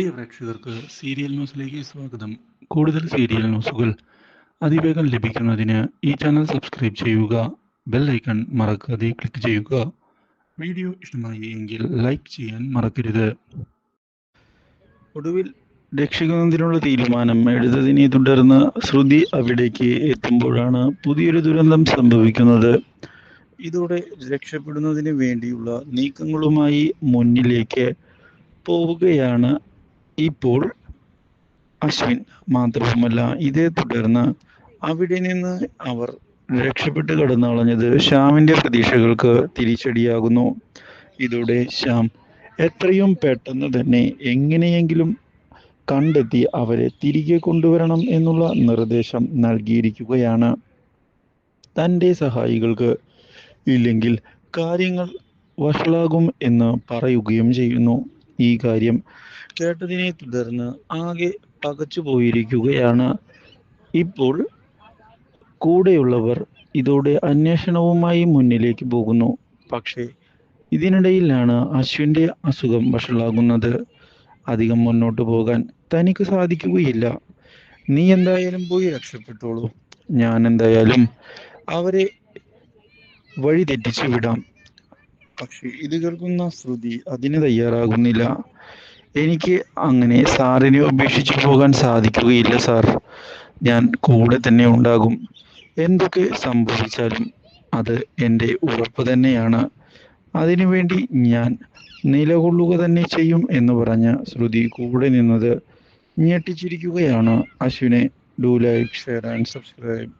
പ്രിയ പ്രേക്ഷകർക്ക് സീരിയൽ ന്യൂസിലേക്ക് സ്വാഗതം. കൂടുതൽ സീരിയൽ ന്യൂസുകൾ അതിവേഗം ലഭിക്കുന്നതിന് ഈ ചാനൽ സബ്സ്ക്രൈബ് ചെയ്യുക. ബെൽ ഐക്കൺ മറക്കാതെ ക്ലിക്ക് ചെയ്യുക. വീഡിയോ ഇഷ്ടമായി എങ്കിൽ ലൈക്ക് ചെയ്യാൻ മറക്കരുത്. ഒടുവിൽ രക്ഷിക്കുന്നതിനുള്ള തീരുമാനം എടുത്തതിനെ തുടർന്ന് ശ്രുതി അവിടേക്ക് എത്തുമ്പോഴാണ് പുതിയൊരു ദുരന്തം സംഭവിക്കുന്നത്. ഇതോടെ രക്ഷപ്പെടുന്നതിന് വേണ്ടിയുള്ള നീക്കങ്ങളുമായി മുന്നിലേക്ക് പോവുകയാണ് ഇപ്പോൾ അശ്വിൻ. മാത്രവുമല്ല, ഇതേ തുടർന്ന് അവിടെ നിന്ന് അവർ രക്ഷപ്പെട്ട് കടന്നളഞ്ഞത് ശ്യാമിന്റെ പ്രതീക്ഷകൾക്ക് തിരിച്ചടിയാകുന്നു. ഇതോടെ ശ്യാം എത്രയും പെട്ടെന്ന് തന്നെ എങ്ങനെയെങ്കിലും കണ്ടെത്തി അവരെ തിരികെ കൊണ്ടുവരണം എന്നുള്ള നിർദ്ദേശം നൽകിയിരിക്കുകയാണ്. തൻ്റെ സഹായികൾക്ക് ഇല്ലെങ്കിൽ കാര്യങ്ങൾ വഷളാകും എന്ന് പറയുകയും ചെയ്യുന്നു. ഈ കാര്യം കേട്ടതിനെ തുടർന്ന് ആകെ പകച്ചു പോയിരിക്കുകയാണ് ഇപ്പോൾ കൂടെയുള്ളവർ. ഇതോടെ അന്വേഷണവുമായി മുന്നിലേക്ക് പോകുന്നു. പക്ഷേ ഇതിനിടയിലാണ് അശ്വിൻ്റെ അസുഖം വഷളാകുന്നത്. അധികം മുന്നോട്ട് പോകാൻ തനിക്ക് സാധിക്കുകയില്ല. നീ എന്തായാലും പോയി രക്ഷപ്പെട്ടോളൂ, ഞാൻ എന്തായാലും അവരെ വഴി തെറ്റിച്ചു വിടാം. പക്ഷെ ഇത് കേൾക്കുന്ന ശ്രുതി അതിന് തയ്യാറാകുന്നില്ല. എനിക്ക് അങ്ങനെ സാറിനെ ഉപേക്ഷിച്ചു പോകാൻ സാധിക്കുകയില്ല സാർ. ഞാൻ കൂടെ തന്നെ ഉണ്ടാകും. എന്തൊക്കെ സംഭവിച്ചാലും അത് എൻ്റെ ഉറപ്പ് തന്നെയാണ്. അതിനുവേണ്ടി ഞാൻ നിലകൊള്ളുക തന്നെ ചെയ്യും എന്ന് പറഞ്ഞ് ശ്രുതി കൂടെ നിന്നത് ഞെട്ടിച്ചിരിക്കുകയാണ് അശ്വിനെ. Do like, share and subscribe.